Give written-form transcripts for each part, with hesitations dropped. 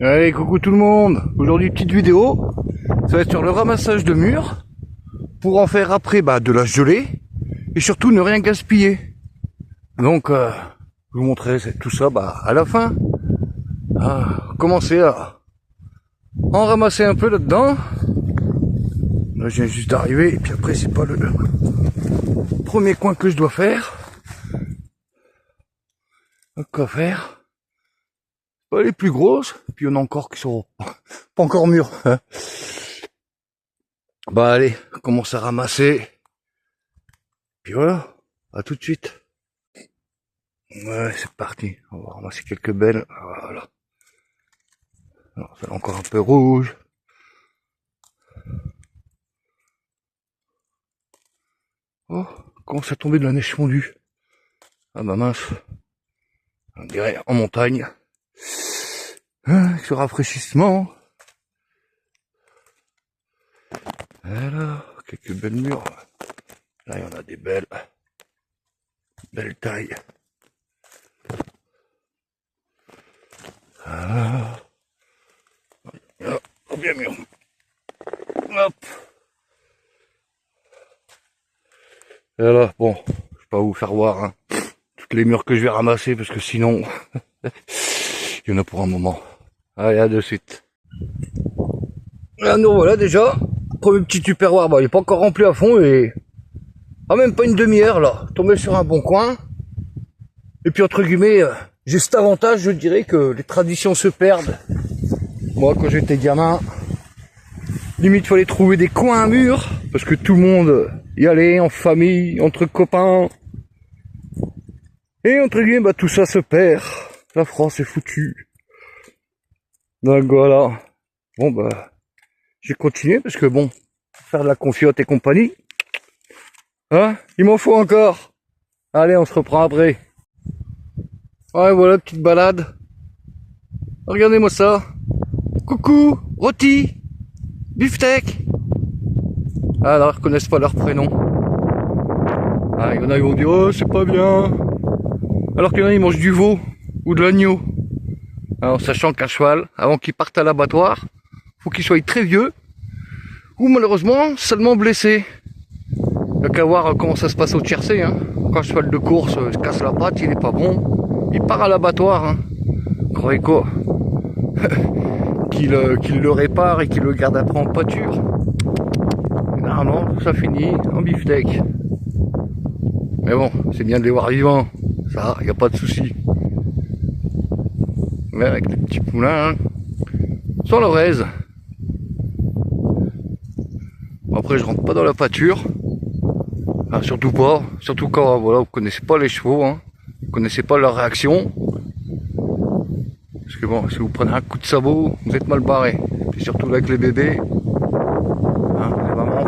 Allez, coucou tout le monde. Aujourd'hui, petite vidéo. Ça va être sur le ramassage de murs pour en faire après de la gelée et surtout ne rien gaspiller. Donc, je vous montrerai tout ça à la fin. Commencer à en ramasser un peu là-dedans. Là, je viens juste d'arriver et puis après, c'est pas le premier coin que je dois faire. Donc, quoi faire? Pas les plus grosses, puis il y en a encore qui sont pas encore mûres. Hein. Allez, commence à ramasser. Puis voilà, à tout de suite. Ouais, c'est parti. On va ramasser quelques belles. Voilà. Alors, ça est encore un peu rouge. Oh, commence à tomber de la neige fondue. Ah bah mince. On dirait en montagne. Avec ce rafraîchissement. Voilà, quelques belles murs. Là, il y en a des belles. Belle taille. Voilà. Oh, bien mûr. Hop. Et là, bon, je vais pas vous faire voir toutes les murs que je vais ramasser parce que sinon, il y en a pour un moment. Allez, à de suite. Là, nous voilà déjà. Premier petit tupperware, il est pas encore rempli à fond et même pas une demi-heure là. Tombé sur un bon coin. Et puis entre guillemets, j'ai cet avantage, je dirais, que les traditions se perdent. Moi, quand j'étais gamin, limite fallait trouver des coins à murs parce que tout le monde y allait en famille, entre copains. Et entre guillemets, tout ça se perd. La France est foutue. Donc voilà. Bon j'ai continué parce que faire de la confiote et compagnie. Il m'en faut encore. Allez, on se reprend après. Ouais, voilà, petite balade. Regardez-moi ça. Coucou, rôti, beefsteak. Là, ils reconnaissent pas leur prénom. Il y en a qui vont dire, oh, c'est pas bien. Alors qu'il y en a, ils mangent du veau ou de l'agneau. Alors, sachant qu'un cheval, avant qu'il parte à l'abattoir, faut qu'il soit très vieux ou malheureusement seulement blessé. Il n'y a qu'à voir comment ça se passe au tiercé. Quand un cheval de course se casse la patte, il est pas bon, il part à l'abattoir. Croyez quoi? Qu'il le répare et qu'il le garde après en pâture. Généralement, ça finit en beefsteak. Mais bon, c'est bien de les voir vivants. Ça, il n'y a pas de souci. Mais avec les petits poulains, sans leur aise. Après, je rentre pas dans la pâture. Surtout pas. Surtout quand vous connaissez pas les chevaux. Vous connaissez pas leur réaction. Parce que si vous prenez un coup de sabot, vous êtes mal barré. Et surtout avec les bébés. Les mamans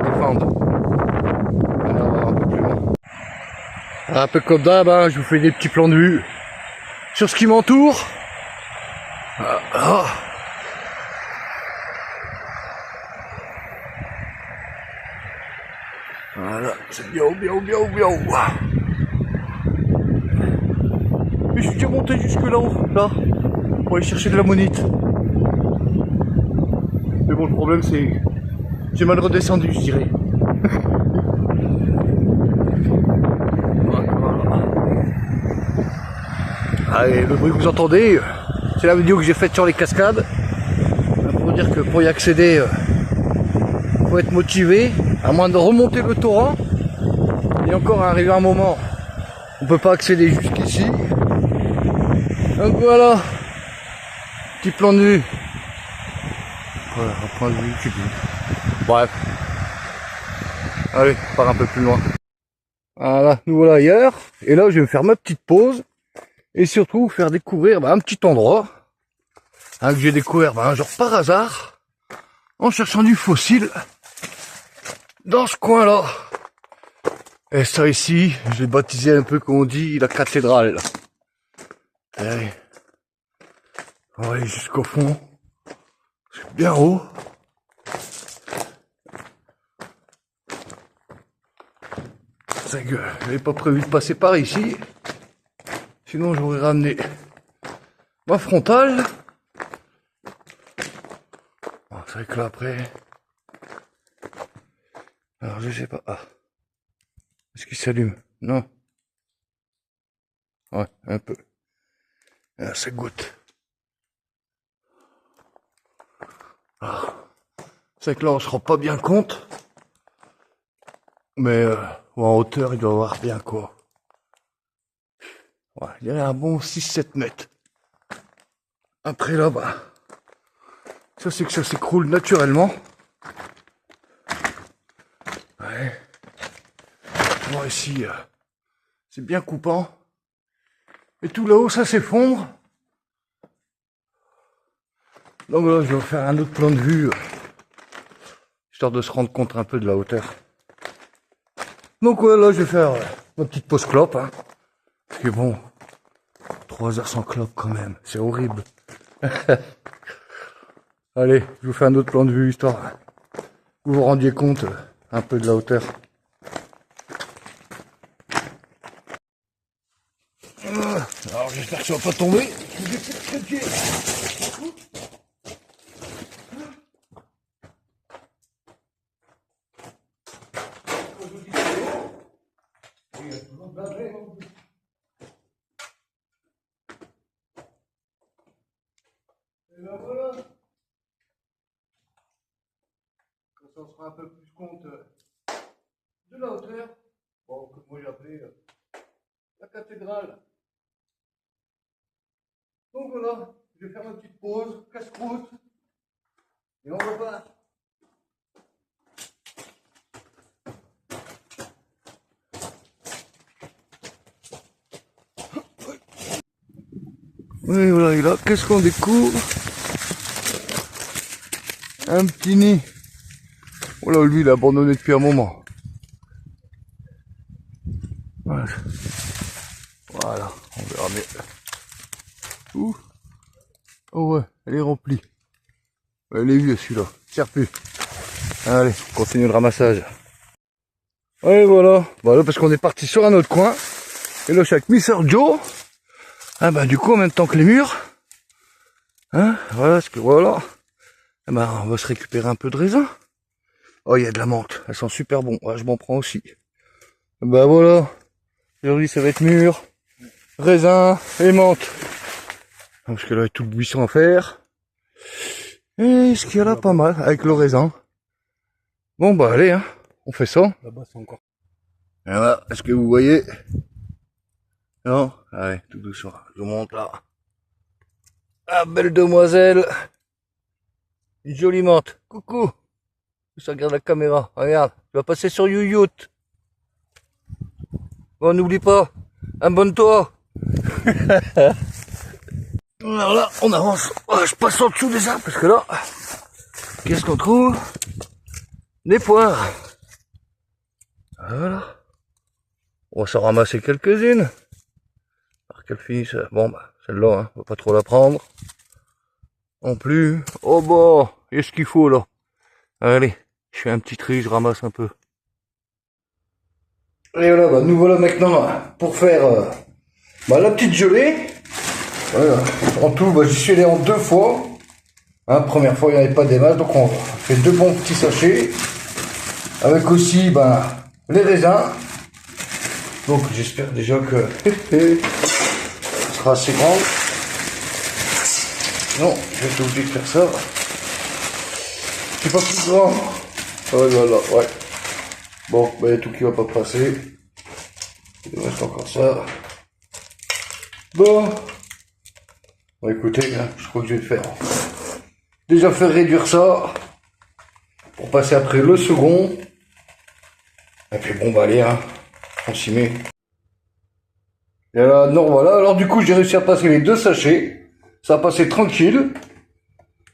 défendent. Allez, on va voir un peu plus loin. Un peu comme d'hab, je vous fais des petits plans de vue sur ce qui m'entoure. Voilà, c'est bien. Mais je suis déjà monté jusque là-haut, pour aller chercher de la monite. Mais bon, le problème c'est que j'ai mal redescendu, je dirais. Allez, le bruit que vous entendez, c'est la vidéo que j'ai faite sur les cascades. Pour dire que pour y accéder, faut être motivé, à moins de remonter le torrent. Et encore arrivé un moment, on peut pas accéder jusqu'ici. Donc voilà, petit plan de vue. Voilà, un point de vue qui bouge. Bref. Allez, on part un peu plus loin. Voilà, nous voilà ailleurs. Et là, je vais me faire ma petite pause. Et surtout, vous faire découvrir un petit endroit que j'ai découvert genre par hasard, en cherchant du fossile dans ce coin-là. Et ça ici, je l'ai baptisé un peu comme on dit, la cathédrale. Allez. On va aller jusqu'au fond. C'est bien haut. C'est que j'avais pas prévu de passer par ici. Sinon j'aurais ramené ma frontale. c'est vrai que là après... Alors je sais pas. Ah. Est-ce qu'il s'allume? Non. Ouais, un peu. Ah, ça goûte. Ah. C'est vrai que là on se rend pas bien compte. Mais en hauteur il doit avoir bien quoi. Ouais, il y a un bon 6-7 mètres. Après là, bah, ça c'est que ça s'écroule naturellement. Ouais. Moi ici, c'est bien coupant. Et tout là-haut, ça s'effondre. Donc là, je vais faire un autre plan de vue, histoire de se rendre compte un peu de la hauteur. Donc ouais, là, je vais faire ma petite pause clope. Hein. Parce que bon, 3 heures sans clope quand même, c'est horrible. Allez, je vous fais un autre plan de vue, histoire que vous vous rendiez compte un peu de la hauteur. Alors j'espère que ça va pas tomber. Et ben voilà. Comme ça on se rend un peu plus compte de la hauteur. Bon, que moi j'appelle la cathédrale. Donc voilà, je vais faire ma petite pause, casse-croûte, et on repart. Oui, voilà, et là, qu'est-ce qu'on découvre? Un petit nid. Voilà, lui, il a abandonné depuis un moment. Voilà, voilà, on verra mieux. Ouh. Oh ouais, elle est remplie. Elle est vieux celui-là, il sert plus. Allez, on continue le ramassage. Et voilà, voilà parce qu'on est parti sur un autre coin. Et là, chaque Mr. Joe, ah bah du coup en même temps que les murs, hein, voilà, parce que voilà, ah bah, on va se récupérer un peu de raisin. Oh, il y a de la menthe, elles sont super bon, ouais, je m'en prends aussi. Bah voilà, aujourd'hui ça va être mûr, raisin et menthe. Parce que là, il y a tout le buisson à faire. Et ce qu'il y a là, pas mal, avec le raisin. Bon bah allez, hein, on fait ça. Là-bas, c'est encore. Et voilà, est-ce que vous voyez? Non? Allez, tout doucement, je vous montre là. Ah, belle demoiselle. Une jolie menthe. Coucou. Ça regarde la caméra. Regarde, tu vas passer sur YouTube. Bon, n'oublie pas. Abonne-toi. Alors là, on avance. Oh, je passe en dessous des arbres parce que là, qu'est-ce qu'on trouve? Des poires. Voilà. On va s'en ramasser quelques-unes. Alors qu'elles finissent. Bon, bah, celle-là, hein, on va pas trop la prendre. Non plus. Oh bah, il y a ce qu'il faut là. Allez, je fais un petit tri, je ramasse un peu. Et voilà, bah, nous voilà maintenant pour faire bah, la petite gelée. Voilà. En tout, bah, j'y suis allé en 2 fois. Hein, première fois, il n'y avait pas des masses, donc on fait 2 bons petits sachets. Avec aussi bah, les raisins. Donc j'espère déjà que ça sera assez grand. Non, je vais être obligé de faire ça. C'est pas plus grand. Ouais, voilà, ouais. Bon, bah, il y a tout qui va pas passer. Il reste encore ça. Bon. Bon, écoutez, hein, je crois que je vais le faire. Déjà faire réduire ça. Pour passer après le second. Et puis bon, bah allez, hein. On s'y met. Et là, non, voilà. Alors du coup, j'ai réussi à passer les 2 sachets. Ça a passé tranquille.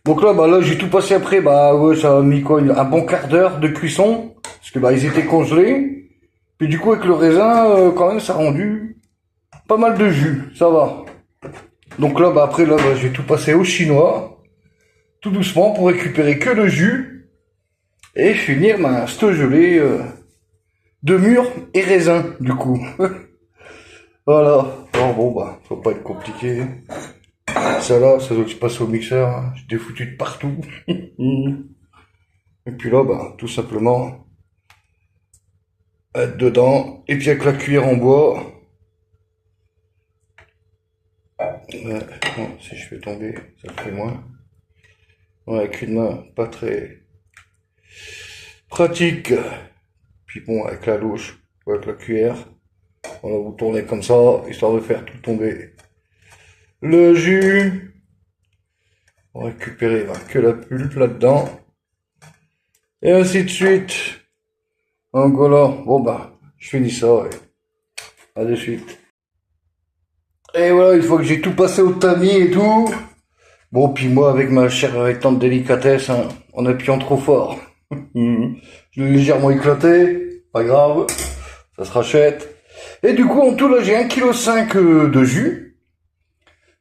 Donc là, bah là, j'ai tout passé après. Bah ouais, ça a mis quoi, un bon quart d'heure de cuisson. Parce que bah ils étaient congelés. Puis du coup, avec le raisin, quand même, ça a rendu pas mal de jus. Ça va. Donc là, bah après, là, bah, je vais tout passer au chinois. Tout doucement pour récupérer que le jus. Et finir ma cette gelée de mûr et raisin, du coup. Voilà. Alors bon, bah, faut pas être compliqué. Ça là, ça doit se passer au mixeur. Hein. J'ai défoutu de partout. Et puis là, bah, tout simplement, être dedans. Et puis avec la cuillère en bois. Bon, si je fais tomber, ça fait moins. Ouais, avec une main, pas très pratique. Puis bon, avec la louche ou avec la cuillère, voilà, vous tournez comme ça, histoire de faire tout tomber le jus. On récupérer bah, que la pulpe là-dedans. Et ainsi de suite. Donc voilà, bon bah, je finis ça et à de suite. Et voilà, une fois que j'ai tout passé au tamis et tout, bon, puis moi avec ma chère et tendre délicatesse, hein, en appuyant trop fort, je l'ai légèrement éclaté, pas grave, ça se rachète. Et du coup, en tout, là, j'ai 1,5 kg de jus.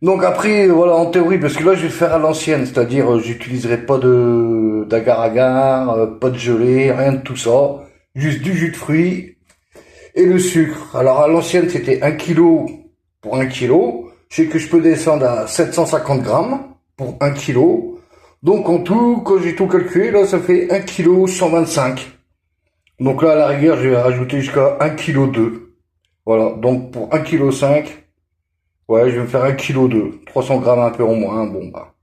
Donc après, voilà, en théorie, parce que là, je vais le faire à l'ancienne, c'est-à-dire, j'utiliserai pas de d'agar-agar, pas de gelée, rien de tout ça, juste du jus de fruits et le sucre. Alors à l'ancienne, c'était 1 kg pour 1 kg. Je sais que je peux descendre à 750 grammes pour 1 kg. Donc en tout, quand j'ai tout calculé, là, ça fait 1 kg 125. Donc là, à la rigueur, je vais rajouter jusqu'à 1 kg 2. Voilà, donc pour 1 kg 5, ouais, je vais me faire 1 kg 2. 300 grammes un peu en moins, bon bah.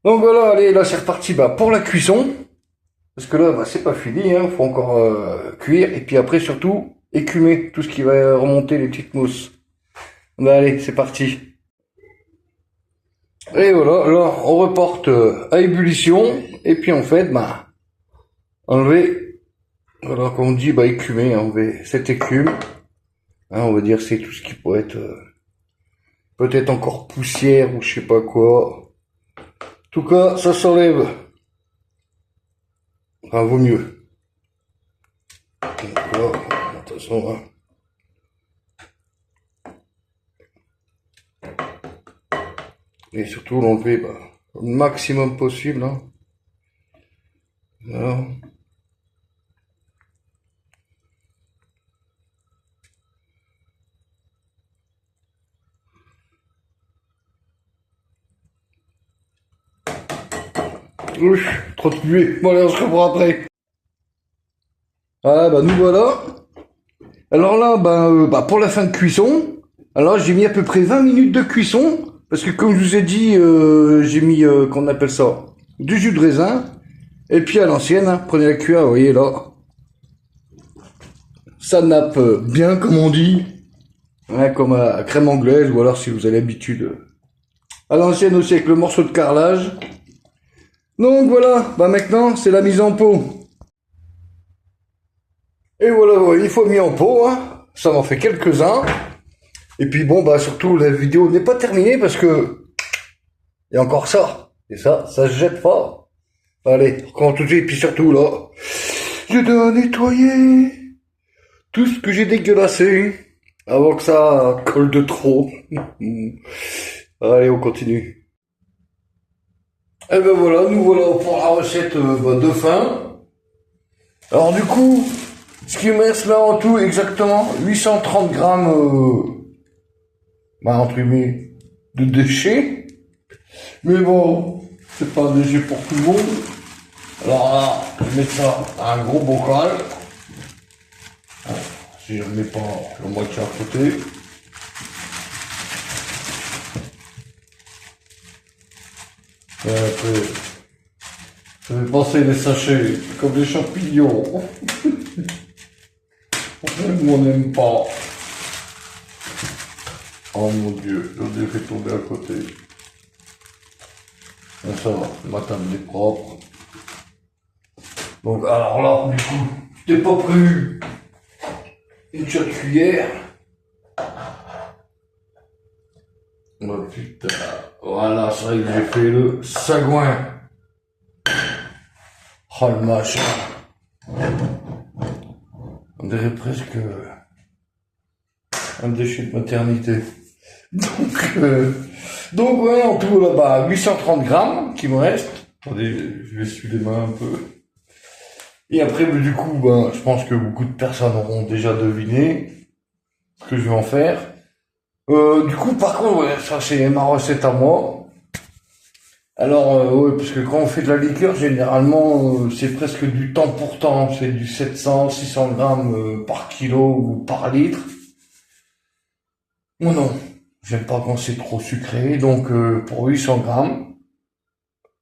Donc voilà, allez, là c'est reparti bah, pour la cuisson. Parce que là, bah, c'est pas fini, hein, faut encore cuire. Et puis après, surtout, écumer tout ce qui va remonter les petites mousses. Bah, allez, c'est parti. Et voilà, là, on reporte à ébullition. Et puis en fait, bah, enlever, voilà, comme on dit, bah, écumer, hein, enlever cette écume. Hein, on va dire c'est tout ce qui pourrait être peut-être encore poussière ou je sais pas quoi. En tout cas, ça s'enlève. Enfin, vaut mieux. Donc là, attention, hein. Et surtout l'enlever bah, au maximum possible. Hein. Voilà. Ouf, trop de buée. Bon allez, on se revoit après. Ah bah nous voilà. Alors là, bah, pour la fin de cuisson, alors j'ai mis à peu près 20 minutes de cuisson. Parce que comme je vous ai dit, j'ai mis, qu'on appelle ça, du jus de raisin. Et puis à l'ancienne, hein, prenez la cuillère, vous voyez là. Ça nappe bien comme on dit. Hein, comme à crème anglaise, ou alors si vous avez l'habitude. À l'ancienne aussi avec le morceau de carrelage. Donc voilà, bah maintenant c'est la mise en pot. Et voilà, une fois mis en pot, hein, ça m'en fait quelques-uns. Et puis bon, bah surtout la vidéo n'est pas terminée parce que il y a encore ça. Et ça se jette pas. Allez, on recommence tout de suite. Et puis surtout là, je dois nettoyer tout ce que j'ai dégueulassé avant que ça colle de trop. Allez, on continue. Et ben voilà, nous voilà pour la recette de fin. Alors du coup, ce qui me reste là en tout exactement 830 grammes entre guillemets de déchets. Mais bon, c'est pas un déchet pour tout le monde. Alors là, je vais mettre ça à un gros bocal. Si je ne mets pas la moitié à côté. Et après, je vais passer les sachets comme des champignons. On n'aime pas. Oh mon dieu, je l'ai fait tomber à côté. Et ça va, ma table est propre. Donc alors là, du coup, je t'ai pas pris une seule cuillère. Oh putain, voilà, c'est vrai que j'ai fait le sagouin. Oh le machin. On dirait presque un déchet de maternité. Donc ouais, en tout là-bas, 830 grammes qui me reste. Attendez, je vais essuyer les mains un peu. Et après, du coup, je pense que beaucoup de personnes auront déjà deviné ce que je vais en faire. Du coup, par contre, ouais, ça c'est ma recette à moi. Alors, ouais, parce que quand on fait de la liqueur, généralement, c'est presque du temps pour temps. C'est du 700, 600 grammes par kilo ou par litre. Moi non, j'aime pas quand c'est trop sucré. Donc, pour 800 grammes,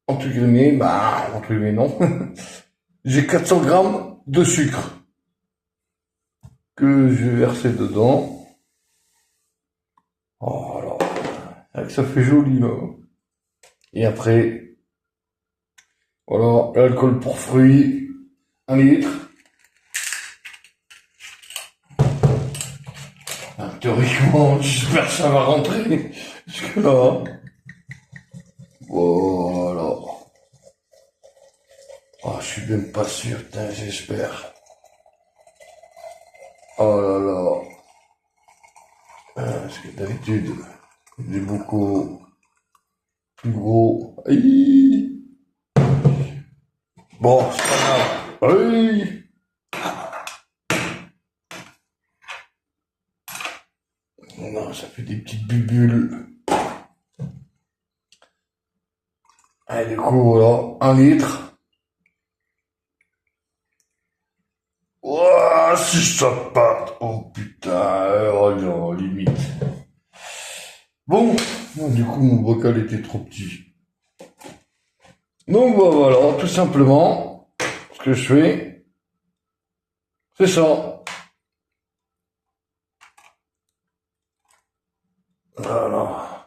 entre guillemets, bah, entre guillemets non, j'ai 400 grammes de sucre que je vais verser dedans. Oh là, ça fait joli là. Et après, voilà, l'alcool pour fruits, 1 litre. Théoriquement, j'espère que ça va rentrer. Jusque là. Voilà. Ah, je suis même pas sûr, putain, j'espère. Oh là là. Parce que d'habitude, j'ai beaucoup plus gros. Aïe. Bon, c'est pas grave. Aïe. Non, ça fait des petites bulles. Allez, du coup, voilà, 1 litre. Ouah, si ça part. Oh putain, oh non, limite. Bon, du coup, mon bocal était trop petit. Donc bah, voilà, tout simplement, ce que je fais, c'est ça. Voilà.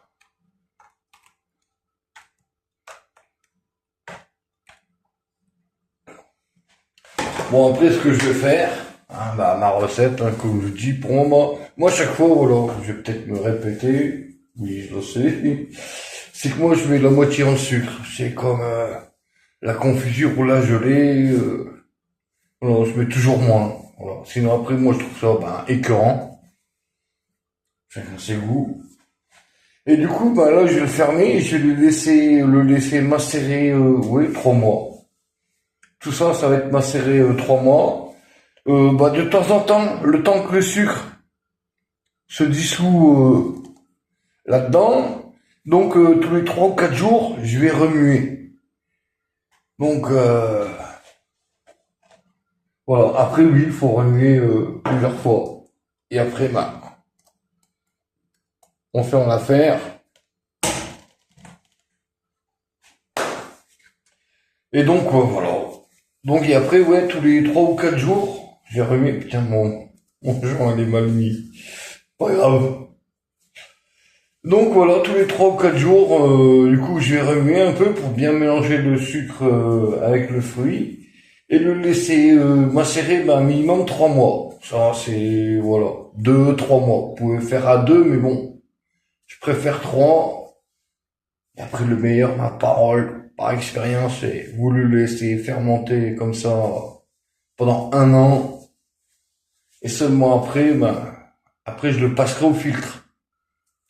Bon, après, ce que je vais faire, hein, bah, ma recette, hein, comme je dis, pour moi, chaque fois, voilà, je vais peut-être me répéter, oui, je le sais, c'est que moi, je mets la moitié en sucre. C'est comme la confiture ou la gelée, voilà, je mets toujours moins. Voilà. Sinon, après, moi, je trouve ça ben, écœurant. Chacun ses goûts. Et du coup, bah là, je vais le fermer et je vais le laisser macérer, oui, 3 mois. Tout ça, ça va être macéré 3 mois. Bah, de temps en temps, le temps que le sucre se dissout là-dedans, donc tous les 3 ou 4 jours, je vais remuer. Donc voilà. Après, oui, il faut remuer plusieurs fois. Et après, bah, on fait en affaire. Et donc voilà. Donc et après, ouais, tous les 3 ou 4 jours, j'ai remis. Putain, mon joint il est mal mis. Pas grave. Donc voilà, tous les 3 ou 4 jours, du coup, je vais remuer un peu pour bien mélanger le sucre avec le fruit et le laisser macérer ben, minimum 3 mois. Ça, c'est voilà, 2, 3 mois. Vous pouvez faire à 2, mais bon, je préfère 3. Et après, le meilleur, ma parole, par expérience, c'est vous le laissez fermenter comme ça pendant 1 an et seulement après, ben, après, je le passerai au filtre.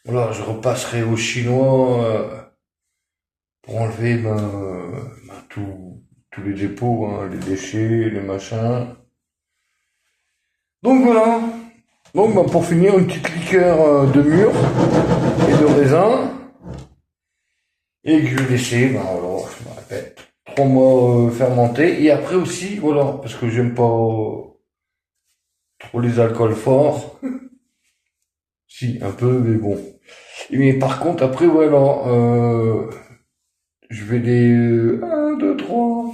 Voilà, je repasserai au chinois pour enlever tous les dépôts, hein, les déchets, les machins. Donc voilà. Donc bah, pour finir, une petite liqueur de mûre et de raisin. Et que je vais laisser, ben voilà, je me répète, 3 mois fermentés. Et après aussi, voilà, parce que j'aime pas trop les alcools forts. Si, un peu, mais bon. Mais par contre, après, voilà, je vais les 1, 2, 3,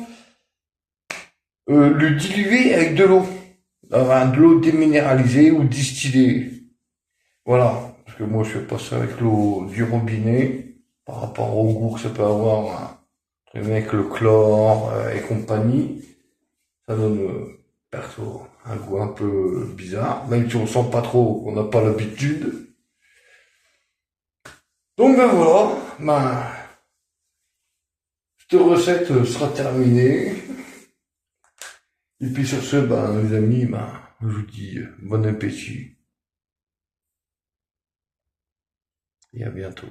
le diluer avec de l'eau. De l'eau déminéralisée ou distillée. Voilà. Parce que moi, je fais pas ça avec l'eau du robinet. Par rapport au goût que ça peut avoir, hein. Avec le chlore et compagnie. Ça donne, perso, un goût un peu bizarre. Même si on sent pas trop, on n'a pas l'habitude. Donc ben voilà. Ben, cette recette sera terminée. Et puis sur ce, ben, les amis, ben, je vous dis bon appétit et à bientôt.